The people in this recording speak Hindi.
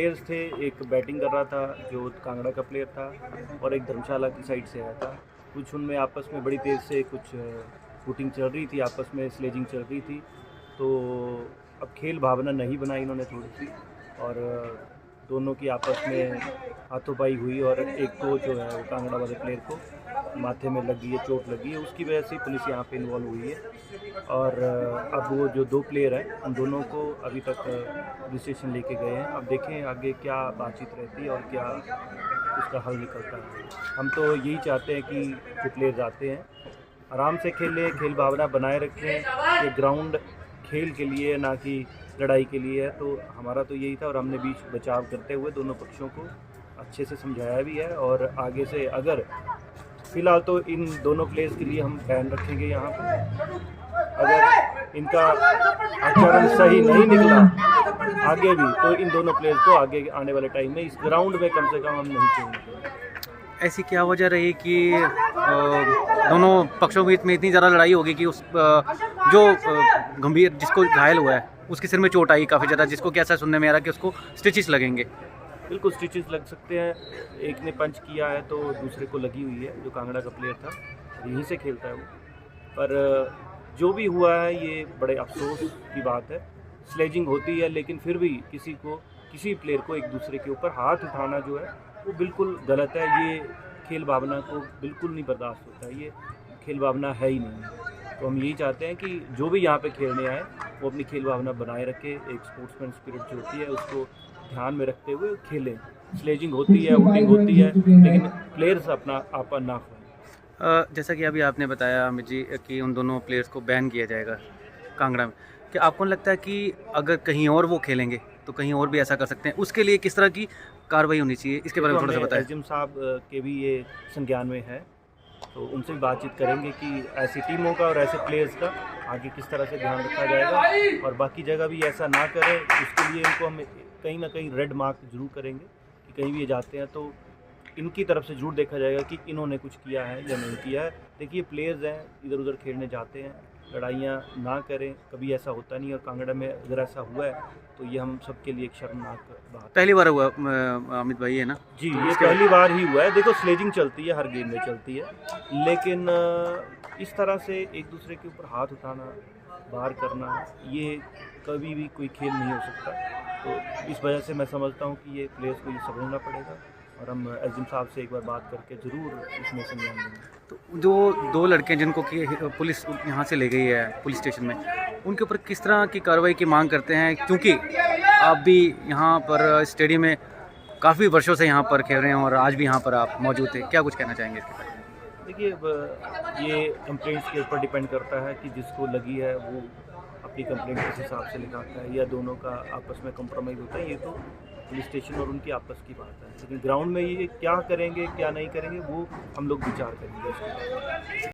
प्लेयर्स थे, एक बैटिंग कर रहा था जो कांगड़ा का प्लेयर था और एक धर्मशाला की साइड से आया था। कुछ उनमें आपस में बड़ी तेज़ से कुछ शूटिंग चल रही थी, आपस में स्लेजिंग चल रही थी। तो अब खेल भावना नहीं बनाई इन्होंने थोड़ी सी, और दोनों की आपस में हाथोपाई हुई और एक को जो है वो कांगड़ा वाले प्लेयर को माथे में लगी है, चोट लगी है, उसकी वजह से पुलिस यहाँ पे इन्वॉल्व हुई है। और अब वो जो 2 प्लेयर हैं उन दोनों को अभी तक पुलिस स्टेशन लेके गए हैं। अब देखें आगे क्या बातचीत रहती है और क्या उसका हल निकलता है। हम तो यही चाहते हैं कि जो प्लेयर्स आते हैं आराम से खेलें, खेल भावना बनाए रखें। ये ग्राउंड खेल के लिए ना कि लड़ाई के लिए है, तो हमारा तो यही था और हमने बीच बचाव करते हुए दोनों पक्षों को अच्छे से समझाया भी है। और आगे से अगर फ़िलहाल तो इन दोनों प्लेयर्स के लिए हम बैन रखेंगे यहाँ पर। अगर इनका आचरण सही नहीं निकला आगे भी, तो इन दोनों प्लेयर्स को आगे आने वाले टाइम में इस ग्राउंड में कम से कम हम नहीं छोड़ेंगे। ऐसी क्या वजह रही कि दोनों पक्षों में इतनी ज़्यादा लड़ाई होगी कि उस जो गंभीर जिसको घायल हुआ है उसके सिर में चोट आई काफ़ी ज़्यादा, जिसको कैसा सुनने में आ रहा कि उसको स्टिचेस लगेंगे? बिल्कुल स्टिचेस लग सकते हैं। एक ने पंच किया है तो दूसरे को लगी हुई है, जो कांगड़ा का प्लेयर था, यहीं से खेलता है वो। पर जो भी हुआ है ये बड़े अफसोस की बात है। स्लेजिंग होती है लेकिन फिर भी किसी प्लेयर को एक दूसरे के ऊपर हाथ उठाना जो है वो बिल्कुल गलत है। ये खेल भावना को बिल्कुल नहीं बर्दाश्त होता है, ये खेल भावना है ही नहीं। तो हम यही चाहते हैं कि जो भी यहाँ पे खेलने आए वो अपनी खेल भावना बनाए रखे, एक स्पोर्ट्समैन स्पिरिट जो होती है उसको ध्यान में रखते हुए खेलें। स्लेजिंग होती है, वोटिंग होती है, लेकिन प्लेयर्स अपना आपा ना खोएं। जैसा कि अभी आपने बताया अमित जी कि उन दोनों प्लेयर्स को बैन किया जाएगा कांगड़ा में, क्या आपको लगता है कि अगर कहीं और वो खेलेंगे तो कहीं और भी ऐसा कर सकते हैं? उसके लिए किस तरह की कार्रवाई होनी चाहिए, इसके बारे में थोड़ा सा बताएं। एसडीएम साहब के भी ये संज्ञान में है, तो उनसे भी बातचीत करेंगे कि ऐसी टीमों का और ऐसे प्लेयर्स का आगे किस तरह से ध्यान रखा जाएगा और बाकी जगह भी ऐसा ना करें। उसके लिए इनको हम कहीं ना कहीं रेड मार्क जरूर करेंगे कि कहीं भी ये जाते हैं तो इनकी तरफ से जरूर देखा जाएगा कि इन्होंने कुछ किया है या नहीं किया है। देखिए प्लेयर्स हैं, इधर उधर खेलने जाते हैं, लड़ाइयाँ ना करें, कभी ऐसा होता नहीं। और कांगड़ा में अगर ऐसा हुआ है तो ये हम सबके लिए एक शर्मनाक बात है। पहली बार हुआ अमित भाई, है ना? जी, ये पहली बार ही हुआ है। देखो स्लेजिंग चलती है, हर गेम में चलती है, लेकिन इस तरह से एक दूसरे के ऊपर हाथ उठाना, बार करना, ये कभी भी कोई खेल नहीं हो सकता। तो इस वजह से मैं समझता हूँ कि ये प्लेयर्स को ये समझना पड़ेगा और हम एसडीएम साहब से एक बार बात करके ज़रूर इसमें संज्ञान लेंगे। तो जो 2 लड़के जिनको कि पुलिस यहाँ से ले गई है पुलिस स्टेशन में, उनके ऊपर किस तरह की कार्रवाई की मांग करते हैं? क्योंकि आप भी यहाँ पर स्टेडियम में काफ़ी वर्षों से यहाँ पर खेल रहे हैं और आज भी यहाँ पर आप मौजूद थे, क्या कुछ कहना चाहेंगे इसके बारे में? देखिए ये कंप्लेंट्स के ऊपर डिपेंड करता है कि जिसको लगी है वो अपनी कंप्लेंट किस हिसाब से लिखाता है या दोनों का आपस में कॉम्प्रोमाइज़ होता है। ये तो पुलिस स्टेशन और उनकी आपस की बात है, लेकिन ग्राउंड में ये क्या करेंगे क्या नहीं करेंगे वो हम लोग विचार करेंगे उसके बाद।